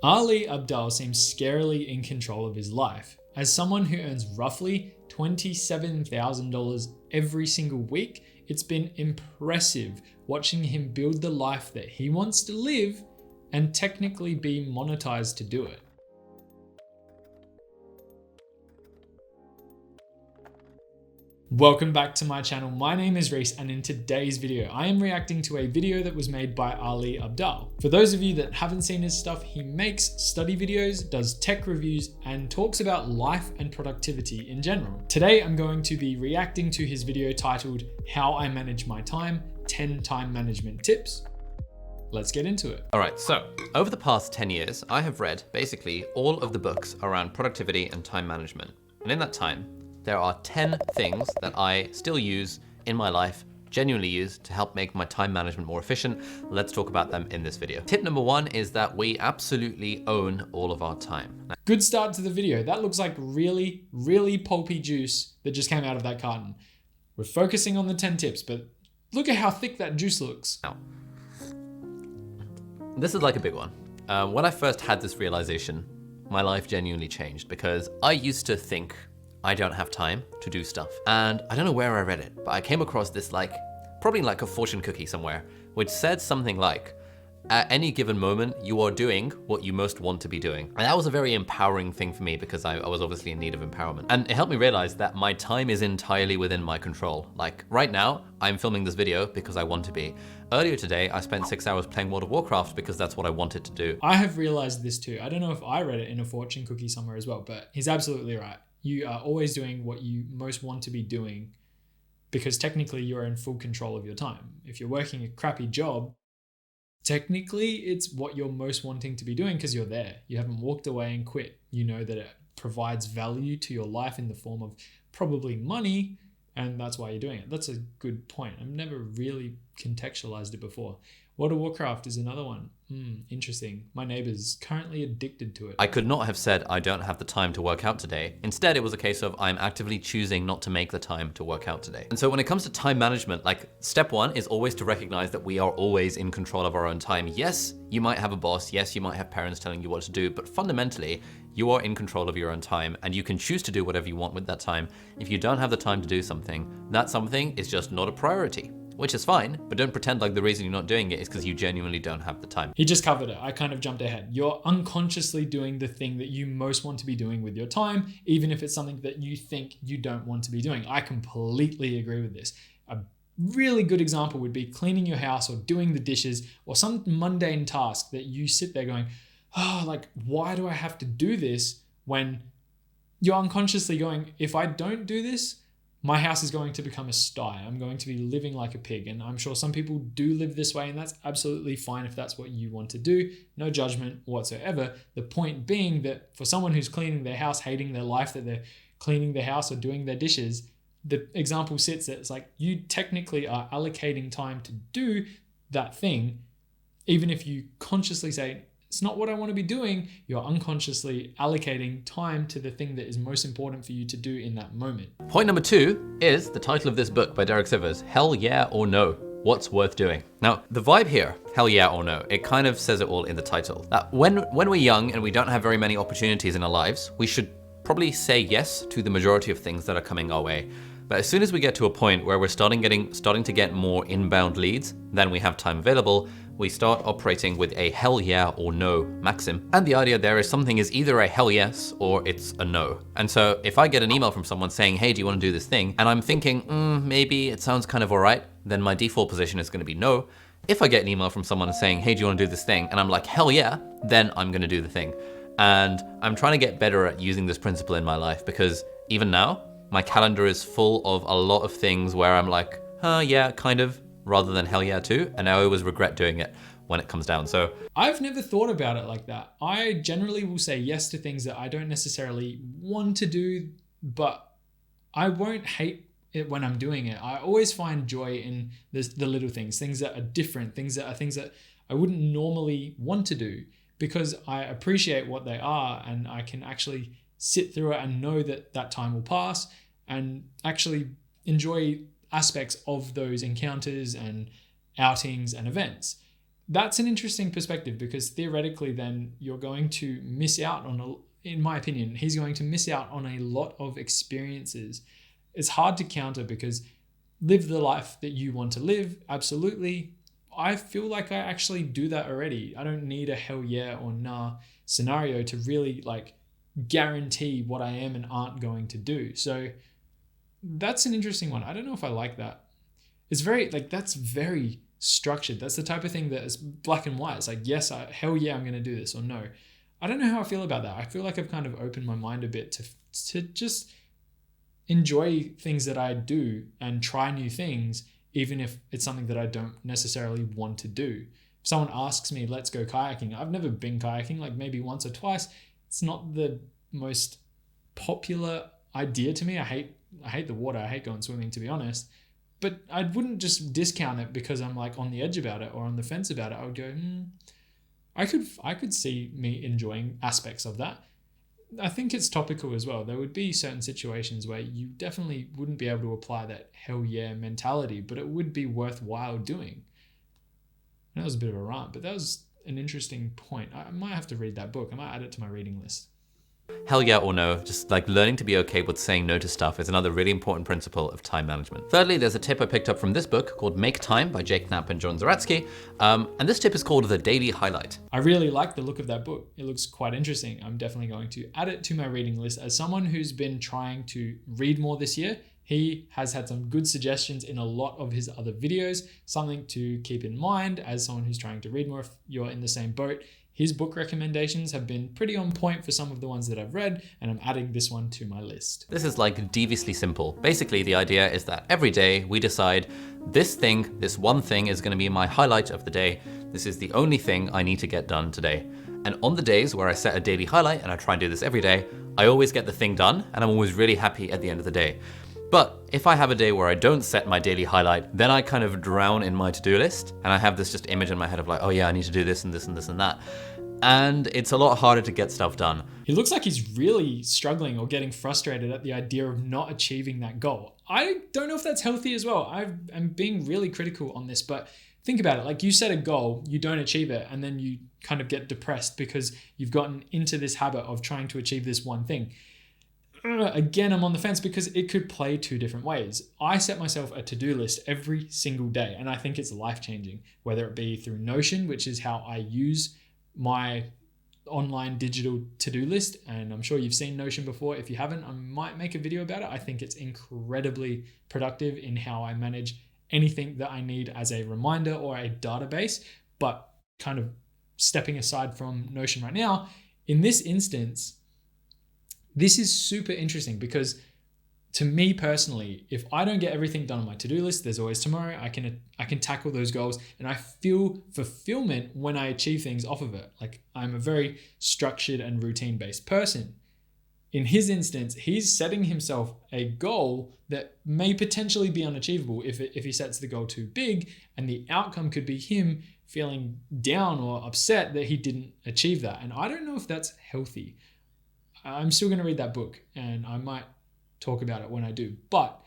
Ali Abdaal seems scarily in control of his life. As someone who earns roughly $27,000 every single week, it's been impressive watching him build the life that he wants to live and technically be monetized to do it. Welcome back to my channel. My name is Reece, and in today's video, I am reacting to a video that was made by Ali Abdaal. For those of you that haven't seen his stuff, he makes study videos, does tech reviews, and talks about life and productivity in general. Today, I'm going to be reacting to his video titled, How I Manage My Time, 10 Time Management Tips. Let's get into it. All right, so over the past 10 years, I have read basically all of the books around productivity and time management. And in that time, there are 10 things that I still use in my life, genuinely use to help make my time management more efficient. Let's talk about them in this video. Tip number one is that we absolutely own all of our time. Good start to the video. That looks like really, really pulpy juice that just came out of that carton. We're focusing on the 10 tips, but look at how thick that juice looks. Now, this is like a big one. When I first had this realization, my life genuinely changed because I used to think I don't have time to do stuff. And I don't know where I read it, but I came across this probably like a fortune cookie somewhere, which said something like, at any given moment, you are doing what you most want to be doing. And that was a very empowering thing for me because I was obviously in need of empowerment. And it helped me realize that my time is entirely within my control. Like right now, I'm filming this video because I want to be. Earlier today, I spent 6 hours playing World of Warcraft because that's what I wanted to do. I have realized this too. I don't know if I read it in a fortune cookie somewhere as well, but he's absolutely right. You are always doing what you most want to be doing because technically you're in full control of your time. If you're working a crappy job, technically it's what you're most wanting to be doing because you're there. You haven't walked away and quit. You know that it provides value to your life in the form of probably money, and that's why you're doing it. That's a good point. I've never really contextualized it before. World of Warcraft is another one. Interesting. My neighbor's currently addicted to it. I could not have said I don't have the time to work out today. Instead, it was a case of I'm actively choosing not to make the time to work out today. And so when it comes to time management, step one is always to recognize that we are always in control of our own time. Yes, you might have a boss. Yes, you might have parents telling you what to do, but fundamentally, you are in control of your own time and you can choose to do whatever you want with that time. If you don't have the time to do something, that something is just not a priority. Which is fine, but don't pretend like the reason you're not doing it is because you genuinely don't have the time. He just covered it. I kind of jumped ahead. You're unconsciously doing the thing that you most want to be doing with your time, even if it's something that you think you don't want to be doing. I completely agree with this. A really good example would be cleaning your house or doing the dishes or some mundane task that you sit there going, why do I have to do this, when you're unconsciously going, if I don't do this, my house is going to become a sty. I'm going to be living like a pig. And I'm sure some people do live this way, and that's absolutely fine if that's what you want to do. No judgment whatsoever. The point being that for someone who's cleaning their house, hating their life that they're cleaning their house or doing their dishes, the example sits that it's like you technically are allocating time to do that thing. Even if you consciously say, it's not what I want to be doing, you're unconsciously allocating time to the thing that is most important for you to do in that moment. Point number two is the title of this book by Derek Sivers, Hell Yeah or No, What's Worth Doing? Now, the vibe here, hell yeah or no, it kind of says it all in the title. That when we're young and we don't have very many opportunities in our lives, we should probably say yes to the majority of things that are coming our way. But as soon as we get to a point where we're starting to get more inbound leads than we have time available, we start operating with a hell yeah or no maxim. And the idea there is something is either a hell yes or it's a no. And so if I get an email from someone saying, hey, do you want to do this thing? And I'm thinking, maybe it sounds kind of all right, then my default position is going to be no. If I get an email from someone saying, hey, do you want to do this thing? And I'm like, hell yeah, then I'm going to do the thing. And I'm trying to get better at using this principle in my life because even now, my calendar is full of a lot of things where I'm like, yeah, kind of, rather than hell yeah too. And I always regret doing it when it comes down. So I've never thought about it like that. I generally will say yes to things that I don't necessarily want to do, but I won't hate it when I'm doing it. I always find joy in the little things that are different, things that I wouldn't normally want to do because I appreciate what they are and I can actually sit through it and know that that time will pass and actually enjoy aspects of those encounters and outings and events. that's an interesting perspective, because theoretically then you're going to miss out on, in my opinion, he's going to miss out on a lot of experiences. It's hard to counter, because live the life that you want to live. Absolutely. I feel like I actually do that already. I don't need a hell yeah or nah scenario to really like guarantee what I am and aren't going to do. So that's an interesting one. I don't know if I like that. It's very like, that's very structured. That's the type of thing that is black and white. It's like, yes, hell yeah, I'm going to do this, or no. I don't know how I feel about that. I feel like I've kind of opened my mind a bit to just enjoy things that I do and try new things, even if it's something that I don't necessarily want to do. If someone asks me, let's go kayaking, I've never been kayaking, like maybe once or twice. It's not the most popular idea to me. I hate the water. I hate going swimming, to be honest. But I wouldn't just discount it because I'm like on the edge about it or on the fence about it. I would go, I could see me enjoying aspects of that. I think it's topical as well. There would be certain situations where you definitely wouldn't be able to apply that hell yeah mentality, but it would be worthwhile doing. And that was a bit of a rant, but that was an interesting point. I might have to read that book. I might add it to my reading list. Hell yeah or no, just like learning to be okay with saying no to stuff is another really important principle of time management. Thirdly, there's a tip I picked up from this book called Make Time by Jake Knapp and John Zaratsky. And this tip is called The Daily Highlight. I really like the look of that book. It looks quite interesting. I'm definitely going to add it to my reading list. As someone who's been trying to read more this year, he has had some good suggestions in a lot of his other videos, something to keep in mind as someone who's trying to read more if you're in the same boat. His book recommendations have been pretty on point for some of the ones that I've read, and I'm adding this one to my list. This is like deviously simple. Basically, the idea is that every day we decide this one thing is going to be my highlight of the day. This is the only thing I need to get done today. And on the days where I set a daily highlight, and I try and do this every day, I always get the thing done, and I'm always really happy at the end of the day. But if I have a day where I don't set my daily highlight, then I kind of drown in my to-do list, and I have this just image in my head of like, oh yeah, I need to do this and this and this and that. And it's a lot harder to get stuff done. He looks like he's really struggling or getting frustrated at the idea of not achieving that goal. I don't know if that's healthy as well. I'm being really critical on this, but think about it. Like, you set a goal, you don't achieve it, and then you kind of get depressed because you've gotten into this habit of trying to achieve this one thing. Again, I'm on the fence because it could play two different ways. I set myself a to-do list every single day, and I think it's life-changing, whether it be through Notion, which is how I use my online digital to-do list. And I'm sure you've seen Notion before. If you haven't, I might make a video about it. I think it's incredibly productive in how I manage anything that I need as a reminder or a database. But kind of stepping aside from Notion right now, in this instance, this is super interesting because to me personally, if I don't get everything done on my to-do list, there's always tomorrow. I can tackle those goals, and I feel fulfillment when I achieve things off of it. Like, I'm a very structured and routine-based person. In his instance, he's setting himself a goal that may potentially be unachievable if he sets the goal too big, and the outcome could be him feeling down or upset that he didn't achieve that. And I don't know if that's healthy. I'm still going to read that book, and I might talk about it when I do. But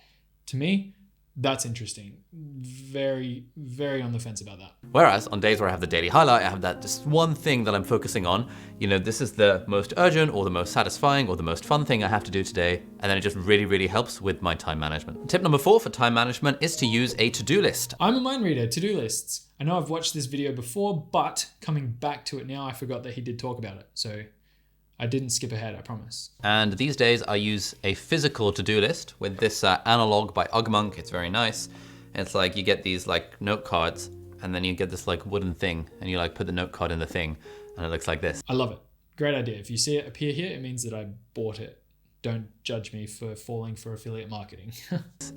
to me, that's interesting. Very, very on the fence about that. Whereas on days where I have the daily highlight, I have that just one thing that I'm focusing on. You know, this is the most urgent or the most satisfying or the most fun thing I have to do today. And then it just really, really helps with my time management. Tip number 4 for time management is to use a to-do list. I'm a mind reader, to-do lists. I know I've watched this video before, but coming back to it now, I forgot that he did talk about it. So I didn't skip ahead, I promise. And these days I use a physical to-do list with this analog by Ugmonk. It's very nice. It's like you get these like note cards, and then you get this like wooden thing, and you like put the note card in the thing, and it looks like this. I love it. Great idea. If you see it appear here, it means that I bought it. Don't judge me for falling for affiliate marketing.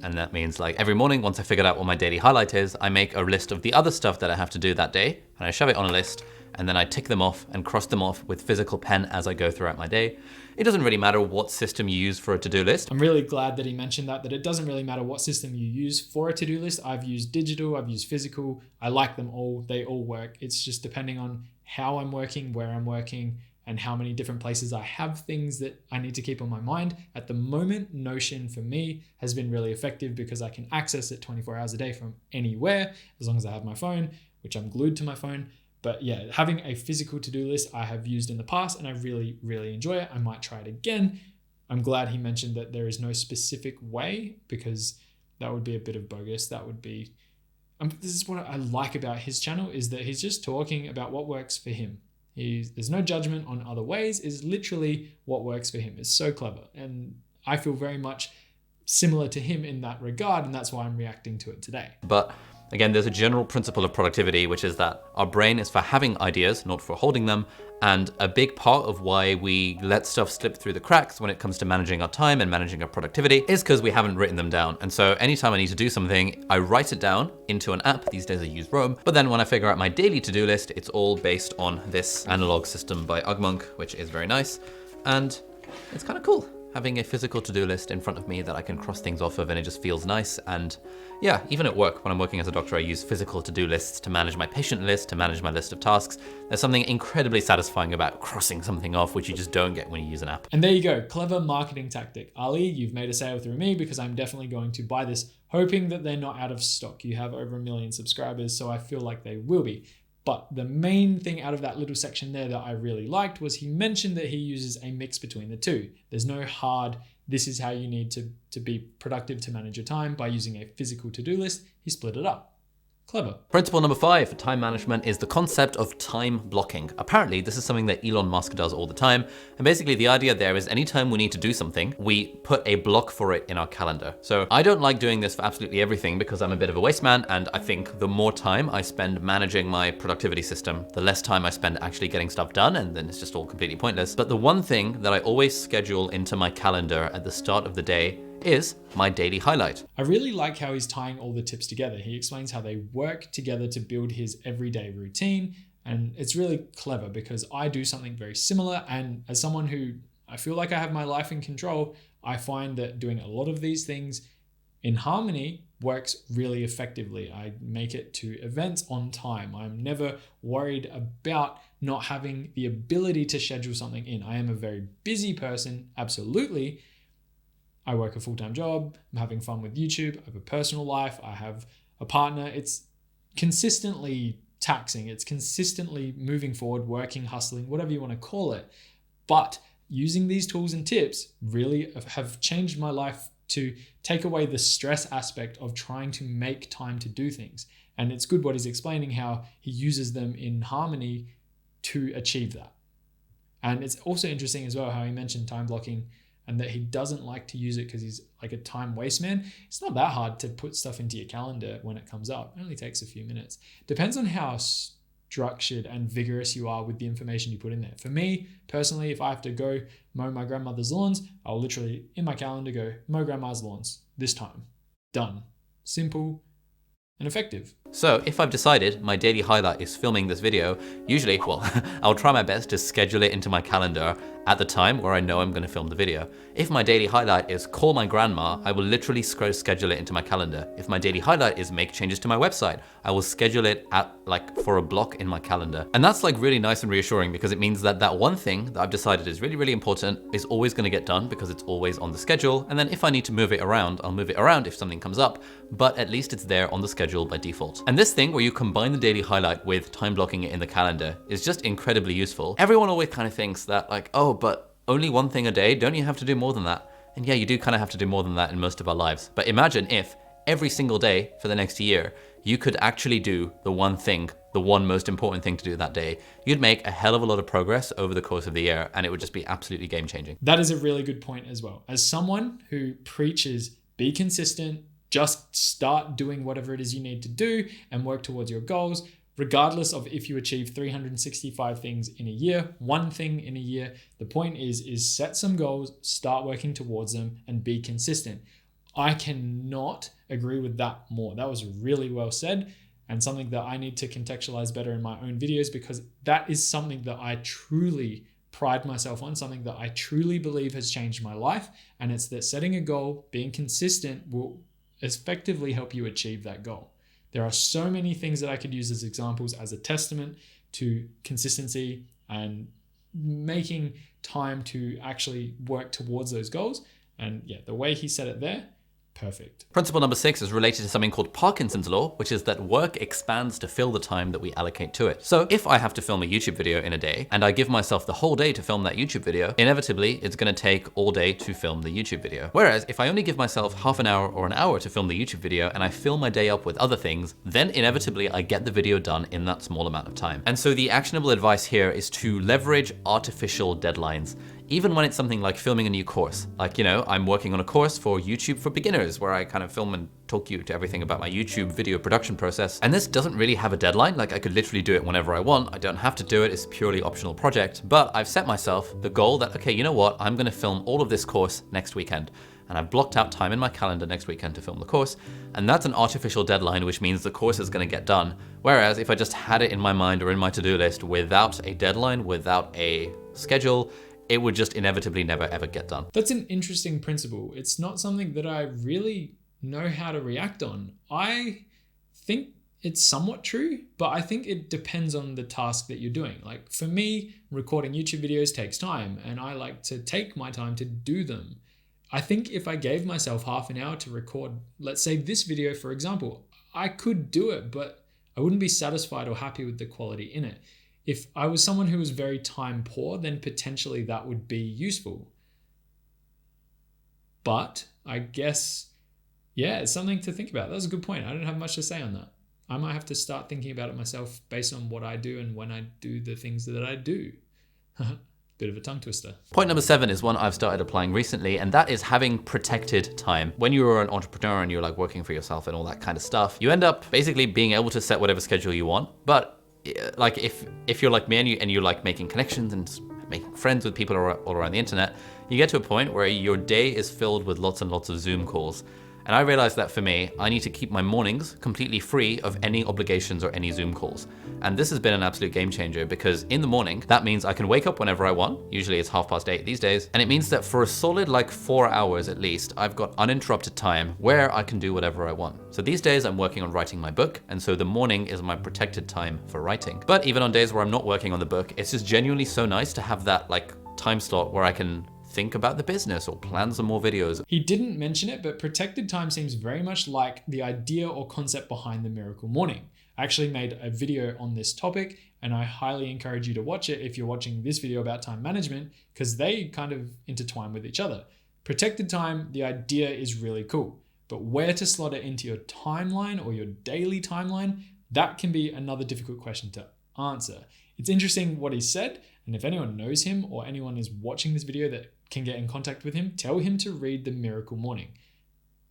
And that means like every morning, once I figured out what my daily highlight is, I make a list of the other stuff that I have to do that day, and I shove it on a list, and then I tick them off and cross them off with physical pen as I go throughout my day. It doesn't really matter what system you use for a to-do list. I'm really glad that he mentioned that it doesn't really matter what system you use for a to-do list. I've used digital, I've used physical. I like them all. They all work. It's just depending on how I'm working, where I'm working, and how many different places I have things that I need to keep on my mind. At the moment, Notion for me has been really effective because I can access it 24 hours a day from anywhere as long as I have my phone. which I'm glued to my phone. But yeah, having a physical to-do list I have used in the past and I really, really enjoy it. I might try it again. I'm glad he mentioned that there is no specific way, because that would be a bit of bogus. That would be, this is what I like about his channel, is that he's just talking about what works for him. There's no judgment on other ways. It's literally what works for him. It's so clever. And I feel very much similar to him in that regard, and that's why I'm reacting to it today. But again, there's a general principle of productivity, which is that our brain is for having ideas, not for holding them. And a big part of why we let stuff slip through the cracks when it comes to managing our time and managing our productivity is because we haven't written them down. And so anytime I need to do something, I write it down into an app. These days I use Roam. But then when I figure out my daily to-do list, it's all based on this analog system by Ugmonk, which is very nice. And it's kind of cool having a physical to-do list in front of me that I can cross things off of, and it just feels nice. And yeah, even at work, when I'm working as a doctor, I use physical to-do lists to manage my patient list, to manage my list of tasks. There's something incredibly satisfying about crossing something off, which you just don't get when you use an app. And there you go, clever marketing tactic. Ali, you've made a sale through me because I'm definitely going to buy this, hoping that they're not out of stock. You have over 1 million subscribers, so I feel like they will be. But the main thing out of that little section there that I really liked was he mentioned that he uses a mix between the two. There's no hard, this is how you need to be productive to manage your time by using a physical to-do list. He split it up. Clever. Principle number 5 for time management is the concept of time blocking. Apparently, this is something that Elon Musk does all the time. And basically the idea there is anytime we need to do something, we put a block for it in our calendar. So I don't like doing this for absolutely everything because I'm a bit of a waste man. And I think the more time I spend managing my productivity system, the less time I spend actually getting stuff done. And then it's just all completely pointless. But the one thing that I always schedule into my calendar at the start of the day is my daily highlight. I really like how he's tying all the tips together. He explains how they work together to build his everyday routine. And it's really clever because I do something very similar. And as someone who I feel like I have my life in control, I find that doing a lot of these things in harmony works really effectively. I make it to events on time. I'm never worried about not having the ability to schedule something in. I am a very busy person, absolutely. I work a full-time job. I'm having fun with YouTube. I have a personal life. I have a partner. It's consistently taxing. It's consistently moving forward, working, hustling, whatever you want to call it. But using these tools and tips really have changed my life to take away the stress aspect of trying to make time to do things. And it's good what he's explaining, how he uses them in harmony to achieve that. And it's also interesting as well how he mentioned time blocking and that he doesn't like to use it because he's like a time waste man. It's not that hard to put stuff into your calendar when it comes up. It only takes a few minutes. Depends on how structured and vigorous you are with the information you put in there. For me, personally, if I have to go mow my grandmother's lawns, I'll literally, in my calendar, go mow grandma's lawns this time. Done. Simple and effective. So if I've decided my daily highlight is filming this video, usually, well, I'll try my best to schedule it into my calendar at the time where I know I'm going to film the video. If my daily highlight is call my grandma, I will literally schedule it into my calendar. If my daily highlight is make changes to my website, I will schedule it for a block in my calendar. And that's really nice and reassuring because it means that that one thing that I've decided is really, really important is always going to get done because it's always on the schedule. And then if I need to move it around, I'll move it around if something comes up, but at least it's there on the schedule by default. And this thing where you combine the daily highlight with time blocking it in the calendar is just incredibly useful. Everyone always kind of thinks that oh, but only one thing a day, don't you have to do more than that? And yeah, you do kind of have to do more than that in most of our lives. But imagine if every single day for the next year, you could actually do the one thing, the one most important thing to do that day. You'd make a hell of a lot of progress over the course of the year, and it would just be absolutely game changing. That is a really good point as well. As someone who preaches, be consistent, just start doing whatever it is you need to do and work towards your goals, regardless of if you achieve 365 things in a year, one thing in a year. The point is set some goals, start working towards them, and be consistent. I cannot agree with that more. That was really well said, and something that I need to contextualize better in my own videos, because that is something that I truly pride myself on, something that I truly believe has changed my life. And it's that setting a goal, being consistent, will effectively help you achieve that goal. There are so many things that I could use as examples as a testament to consistency and making time to actually work towards those goals. And yeah, the way he said it there, perfect. Principle number 6 is related to something called Parkinsons Law, which is that work expands to fill the time that we allocate to it. So if I have to film a YouTube video in a day and I give myself the whole day to film that YouTube video, inevitably it's going to take all day to film the YouTube video. Whereas if I only give myself half an hour or an hour to film the YouTube video and I fill my day up with other things, then inevitably I get the video done in that small amount of time. And so the actionable advice here is to leverage artificial deadlines. Even when it's something like filming a new course. Like, you know, I'm working on a course for YouTube for beginners where I kind of film and talk you to everything about my YouTube video production process. And this doesn't really have a deadline. Like I could literally do it whenever I want. I don't have to do it. It's a purely optional project. But I've set myself the goal that, okay, you know what? I'm going to film all of this course next weekend. And I've blocked out time in my calendar next weekend to film the course. And that's an artificial deadline, which means the course is going to get done. Whereas if I just had it in my mind or in my to-do list without a deadline, without a schedule, it would just inevitably never ever get done. That's an interesting principle. It's not something that I really know how to react on. I think it's somewhat true, but I think it depends on the task that you're doing. Like for me, recording YouTube videos takes time and I like to take my time to do them. I think if I gave myself half an hour to record, let's say this video, for example, I could do it, but I wouldn't be satisfied or happy with the quality in it. If I was someone who was very time poor, then potentially that would be useful. But I guess, yeah, it's something to think about. That's a good point. I don't have much to say on that. I might have to start thinking about it myself based on what I do and when I do the things that I do. Bit of a tongue twister. Point number 7 is one I've started applying recently, and that is having protected time. When you're an entrepreneur and you're like working for yourself and all that kind of stuff, you end up basically being able to set whatever schedule you want. But like if you're like me and you like making connections and making friends with people all around the internet, you get to a point where your day is filled with lots and lots of Zoom calls. And I realized that for me, I need to keep my mornings completely free of any obligations or any Zoom calls. And this has been an absolute game changer because in the morning, that means I can wake up whenever I want. Usually it's 8:30 these days. And it means that for a solid like 4 hours at least, I've got uninterrupted time where I can do whatever I want. So these days I'm working on writing my book. And so the morning is my protected time for writing. But even on days where I'm not working on the book, it's just genuinely so nice to have that like time slot where I can think about the business or plan some more videos. He didn't mention it, but protected time seems very much like the idea or concept behind the Miracle Morning. I actually made a video on this topic and I highly encourage you to watch it if you're watching this video about time management because they kind of intertwine with each other. Protected time, the idea is really cool, but where to slot it into your timeline or your daily timeline, that can be another difficult question to answer. It's interesting what he said, and if anyone knows him or anyone is watching this video that can get in contact with him, tell him to read The Miracle Morning.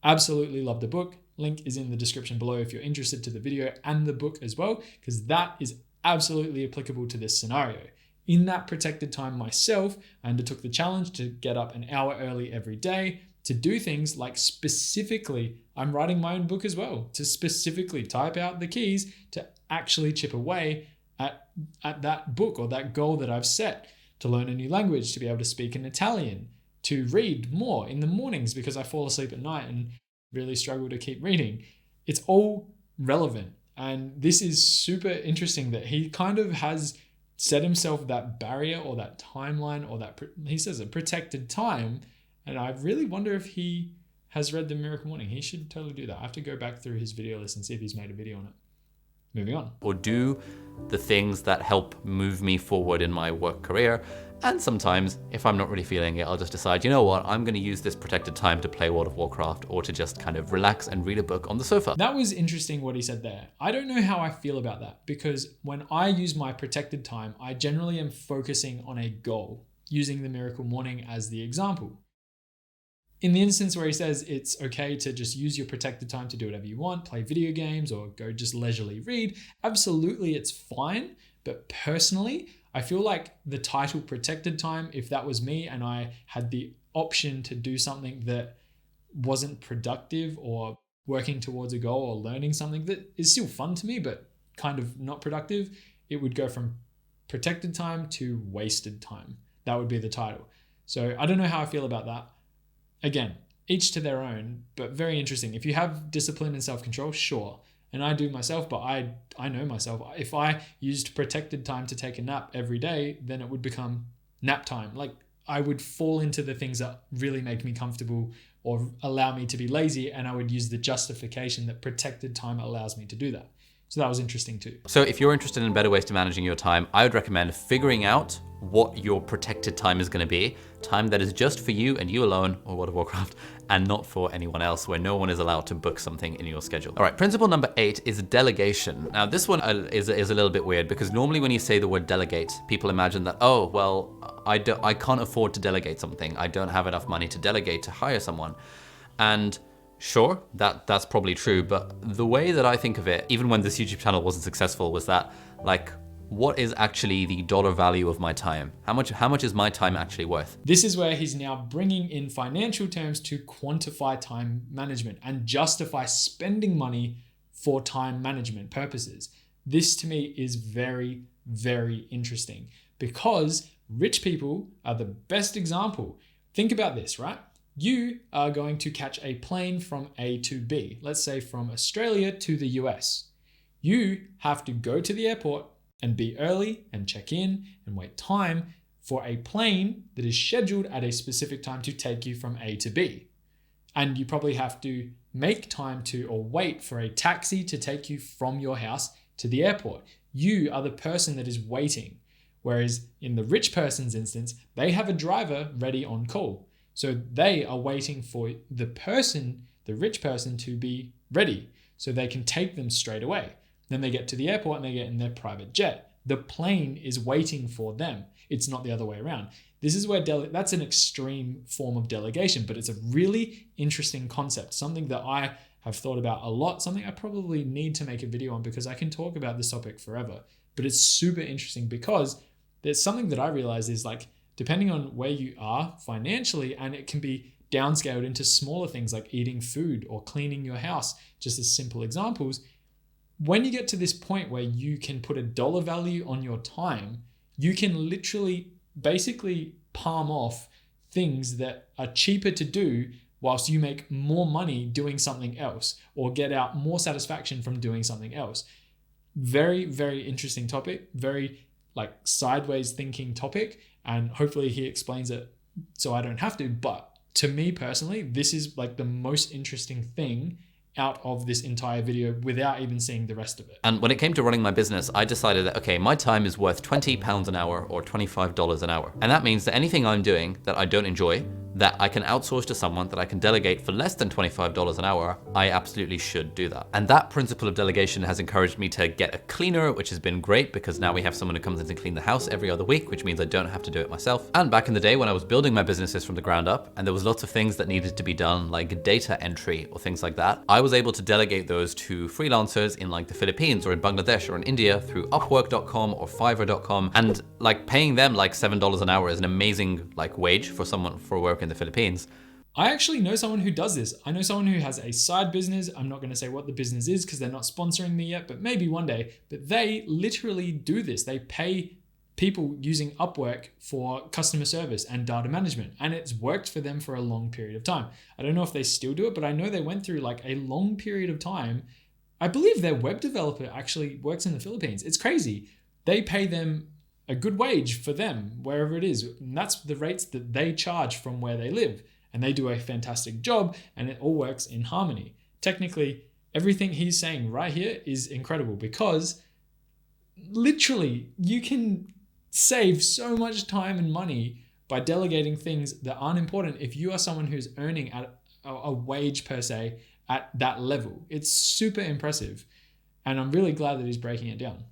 Absolutely love the book. Link is in the description below if you're interested to the video and the book as well, because that is absolutely applicable to this scenario. In that protected time myself, I undertook the challenge to get up an hour early every day to do things like specifically, I'm writing my own book as well, to specifically type out the keys to actually chip away at that book or that goal that I've set, to learn a new language, to be able to speak in Italian, to read more in the mornings because I fall asleep at night and really struggle to keep reading. It's all relevant. And this is super interesting that he kind of has set himself that barrier or that timeline or that, he says a protected time. And I really wonder if he has read The Miracle Morning. He should totally do that. I have to go back through his video list and see if he's made a video on it. Moving on. Or do the things that help move me forward in my work career. And sometimes, if I'm not really feeling it, I'll just decide, you know what, I'm going to use this protected time to play World of Warcraft or to just kind of relax and read a book on the sofa. That was interesting what he said there. I don't know how I feel about that because when I use my protected time, I generally am focusing on a goal, using The Miracle Morning as the example. In the instance where he says it's okay to just use your protected time to do whatever you want, play video games or go just leisurely read, absolutely it's fine. But personally, I feel like the title protected time, if that was me and I had the option to do something that wasn't productive or working towards a goal or learning something that is still fun to me, but kind of not productive, it would go from protected time to wasted time. That would be the title. So I don't know how I feel about that. Again, each to their own, but very interesting. If you have discipline and self-control, sure. And I do myself, but I know myself. If I used protected time to take a nap every day, then it would become nap time. Like I would fall into the things that really make me comfortable or allow me to be lazy, and I would use the justification that protected time allows me to do that. So that was interesting too. So if you're interested in better ways to managing your time, I would recommend figuring out what your protected time is going to be, time that is just for you and you alone, or World of Warcraft, and not for anyone else, where no one is allowed to book something in your schedule. All right, principle number 8 is delegation. Now this one is a little bit weird, because normally when you say the word delegate, people imagine that, oh, well, I can't afford to delegate something. I don't have enough money to delegate to hire someone. And sure, that's probably true, but the way that I think of it, even when this YouTube channel wasn't successful, was that, like, what is actually the dollar value of my time? How much is my time actually worth? This is where he's now bringing in financial terms to quantify time management and justify spending money for time management purposes. This to me is very, very interesting, because rich people are the best example. Think about this, right? You are going to catch a plane from A to B, let's say from Australia to the US. You have to go to the airport and be early and check in and wait time for a plane that is scheduled at a specific time to take you from A to B. And you probably have to make time to, or wait for a taxi to take you from your house to the airport. You are the person that is waiting. Whereas in the rich person's instance, they have a driver ready on call. So they are waiting for the rich person to be ready so they can take them straight away. Then they get to the airport and they get in their private jet. The plane is waiting for them. It's not the other way around. This is where that's an extreme form of delegation, but it's a really interesting concept, something that I have thought about a lot, something I probably need to make a video on, because I can talk about this topic forever. But it's super interesting because there's something that I realize is, like, depending on where you are financially, and it can be downscaled into smaller things like eating food or cleaning your house, just as simple examples. When you get to this point where you can put a dollar value on your time, you can literally basically palm off things that are cheaper to do whilst you make more money doing something else, or get out more satisfaction from doing something else. Very, very interesting topic, very like sideways thinking topic. And hopefully he explains it so I don't have to. But to me personally, this is like the most interesting thing out of this entire video without even seeing the rest of it. And when it came to running my business, I decided that, okay, my time is worth £20 an hour or $25 an hour. And that means that anything I'm doing that I don't enjoy, that I can outsource to someone, that I can delegate for less than $25 an hour, I absolutely should do that. And that principle of delegation has encouraged me to get a cleaner, which has been great, because now we have someone who comes in to clean the house every other week, which means I don't have to do it myself. And back in the day when I was building my businesses from the ground up, and there was lots of things that needed to be done, like data entry or things like that, I was able to delegate those to freelancers in like the Philippines or in Bangladesh or in India through Upwork.com or Fiverr.com, and like paying them like $7 an hour is an amazing like wage for someone for work in the Philippines. I actually know someone who does this. I know someone who has a side business. I'm not going to say what the business is because they're not sponsoring me yet, but maybe one day. But they literally do this. They pay people using Upwork for customer service and data management, and it's worked for them for a long period of time. I don't know if they still do it, but I know they went through like a long period of time. I believe their web developer actually works in the Philippines. It's crazy. They pay them a good wage for them, wherever it is. And that's the rates that they charge from where they live. And they do a fantastic job, and it all works in harmony. Technically, everything he's saying right here is incredible, because literally you can save so much time and money by delegating things that aren't important if you are someone who's earning at a wage per se at that level. It's super impressive. And I'm really glad that he's breaking it down.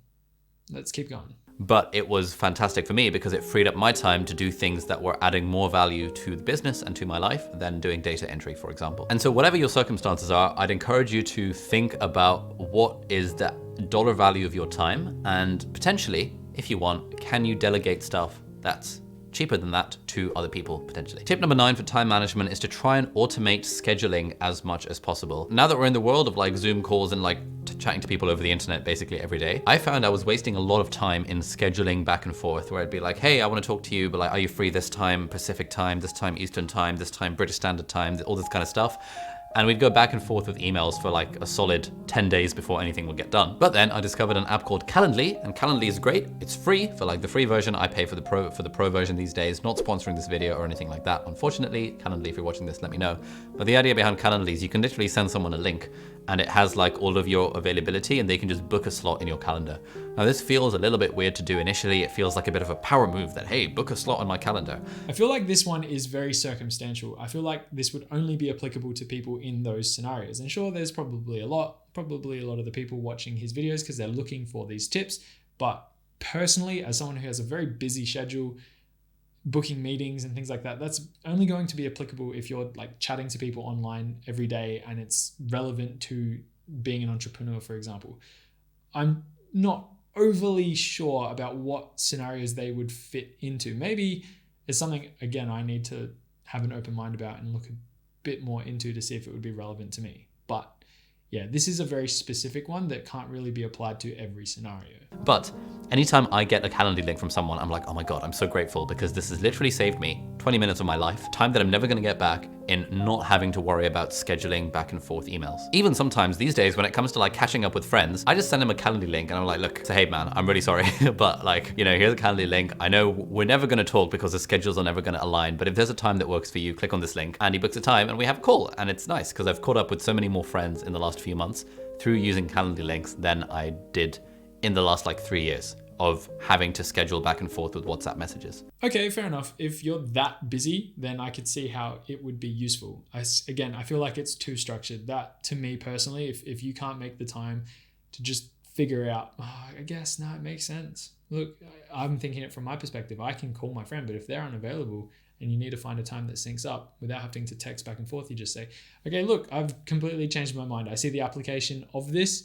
Let's keep going. But it was fantastic for me because it freed up my time to do things that were adding more value to the business and to my life than doing data entry, for example. And so whatever your circumstances are, I'd encourage you to think about what is the dollar value of your time, and potentially, if you want, can you delegate stuff that's cheaper than that to other people potentially. Tip number 9 for time management is to try and automate scheduling as much as possible. Now that we're in the world of like Zoom calls and like chatting to people over the internet basically every day, I found I was wasting a lot of time in scheduling back and forth, where I'd be like, hey, I want to talk to you, but like, are you free this time Pacific time, this time Eastern time, this time British Standard Time, all this kind of stuff. And we'd go back and forth with emails for like a solid 10 days before anything would get done. But then I discovered an app called Calendly, and Calendly is great. It's free for like the free version. I pay for the pro version these days. Not sponsoring this video or anything like that. Unfortunately, Calendly, if you're watching this, let me know. But the idea behind Calendly is you can literally send someone a link and it has like all of your availability and they can just book a slot in your calendar. Now this feels a little bit weird to do initially. It feels like a bit of a power move that, hey, book a slot on my calendar. I feel like this one is very circumstantial. I feel like this would only be applicable to people in those scenarios. And sure, there's probably a lot of the people watching his videos because they're looking for these tips. But personally, as someone who has a very busy schedule, booking meetings and things like that, that's only going to be applicable if you're like chatting to people online every day and it's relevant to being an entrepreneur, for example. I'm not overly sure about what scenarios they would fit into. Maybe it's something, again, I need to have an open mind about and look a bit more into to see if it would be relevant to me. But yeah, this is a very specific one that can't really be applied to every scenario. But anytime I get a Calendly link from someone, I'm like, oh my God, I'm so grateful because this has literally saved me 20 minutes of my life, time that I'm never gonna get back in not having to worry about scheduling back and forth emails. Even sometimes these days when it comes to like catching up with friends, I just send them a Calendly link and I'm like, look, so hey man, I'm really sorry, but like, you know, here's a Calendly link. I know we're never gonna talk because the schedules are never gonna align, but if there's a time that works for you, click on this link. And he books a time and we have a call. And it's nice because I've caught up with so many more friends in the last few months through using Calendly links than I did in the last like 3 years of having to schedule back and forth with WhatsApp messages. Okay, fair enough. If you're that busy, then I could see how it would be useful. Again, I feel like it's too structured. That, to me personally, if you can't make the time to just figure out, I guess, no, it makes sense. Look, I'm thinking it from my perspective. I can call my friend, but if they're unavailable and you need to find a time that syncs up without having to text back and forth, you just say, okay, look, I've completely changed my mind. I see the application of this.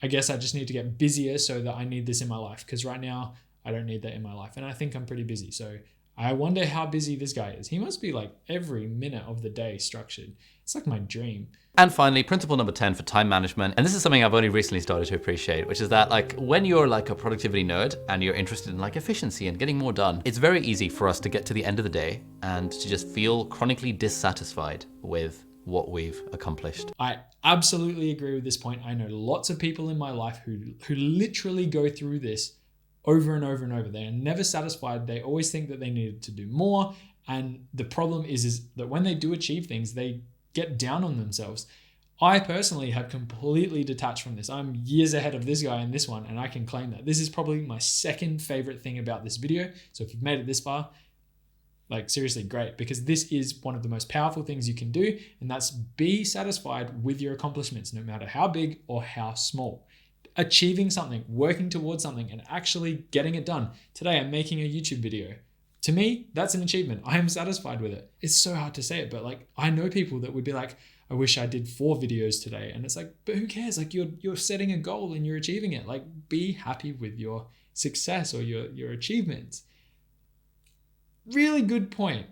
I guess I just need to get busier so that I need this in my life, because right now I don't need that in my life. And I think I'm pretty busy. So I wonder how busy this guy is. He must be like every minute of the day structured. It's like my dream. And finally, principle number 10 for time management. And this is something I've only recently started to appreciate, which is that like when you're like a productivity nerd and you're interested in like efficiency and getting more done, it's very easy for us to get to the end of the day and to just feel chronically dissatisfied with what we've accomplished. I absolutely agree with this point. I know lots of people in my life who literally go through this over and over and over. They are never satisfied. They always think that they needed to do more. And the problem is that when they do achieve things, they get down on themselves. I personally have completely detached from this. I'm years ahead of this guy in this one, and I can claim that. This is probably my second favorite thing about this video. So if you've made it this far, like seriously great, because this is one of the most powerful things you can do, and that's be satisfied with your accomplishments, no matter how big or how small. Achieving something, working towards something, and actually getting it done. Today I'm making a YouTube video. To me, that's an achievement. I am satisfied with it. It's so hard to say it, but like I know people that would be like, I wish I did 4 videos today. And it's like, but who cares? Like you're setting a goal and you're achieving it. Like be happy with your success or your achievements. Really good point.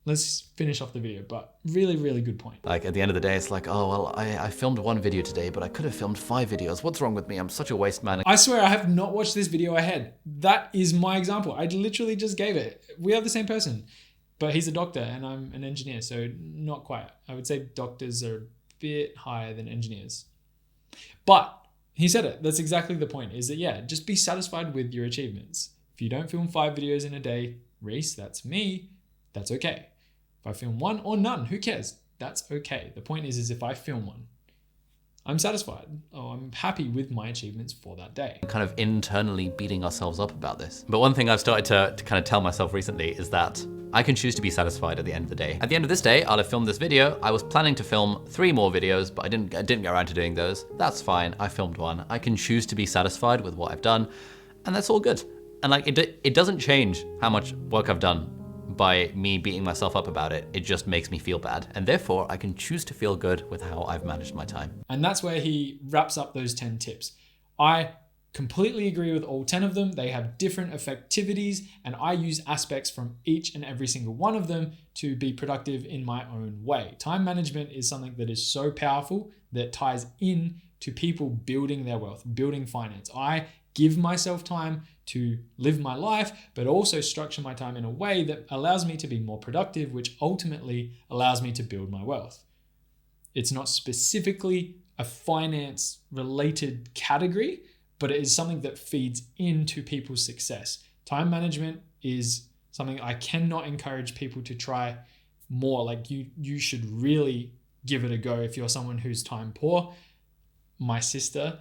Let's finish off the video, but really, really good point. Like at the end of the day, it's like, oh, well, I filmed 1 video today, but I could have filmed 5 videos. What's wrong with me? I'm such a waste man. I swear I have not watched this video ahead. That is my example. I literally just gave it. We are the same person, but he's a doctor and I'm an engineer, so not quite. I would say doctors are a bit higher than engineers. But he said it. That's exactly the point, is that, yeah, just be satisfied with your achievements. If you don't film 5 videos in a day, Reece, that's me, that's okay. If I film 1 or none, who cares? That's okay. The point is if I film 1, I'm satisfied. Oh, I'm happy with my achievements for that day. Kind of internally beating ourselves up about this. But one thing I've started to kind of tell myself recently is that I can choose to be satisfied at the end of the day. At the end of this day, I'll have filmed this video. I was planning to film 3 more videos, but I didn't get around to doing those. That's fine. I filmed 1. I can choose to be satisfied with what I've done, and that's all good. And like it doesn't change how much work I've done by me beating myself up about it. It just makes me feel bad. And therefore I can choose to feel good with how I've managed my time. And that's where he wraps up those 10 tips. I completely agree with all 10 of them. They have different effectivities, and I use aspects from each and every single one of them to be productive in my own way. Time management is something that is so powerful that ties in to people building their wealth, building finance. I give myself time to live my life, but also structure my time in a way that allows me to be more productive, which ultimately allows me to build my wealth. It's not specifically a finance related category, but it is something that feeds into people's success. Time management is something I cannot encourage people to try more. Like you should really give it a go if you're someone who's time poor. My sister.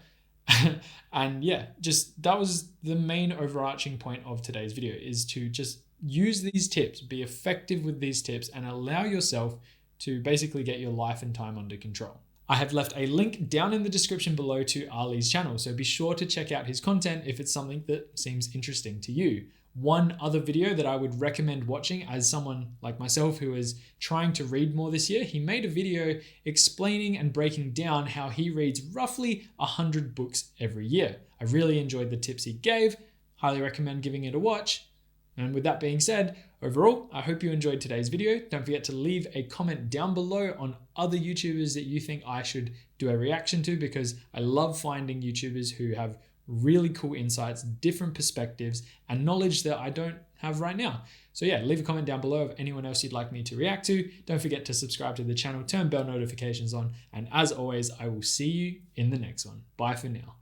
And yeah, just that was the main overarching point of today's video, is to just use these tips, be effective with these tips, and allow yourself to basically get your life and time under control. I have left a link down in the description below to Ali's channel, so be sure to check out his content if it's something that seems interesting to you. One other video that I would recommend watching as someone like myself who is trying to read more this year, he made a video explaining and breaking down how he reads roughly 100 books every year. I really enjoyed the tips he gave, highly recommend giving it a watch. And with that being said, overall, I hope you enjoyed today's video. Don't forget to leave a comment down below on other YouTubers that you think I should do a reaction to, because I love finding YouTubers who have really cool insights, different perspectives, and knowledge that I don't have right now. So yeah, leave a comment down below of anyone else you'd like me to react to. Don't forget to subscribe to the channel, turn bell notifications on, and as always, I will see you in the next one. Bye for now.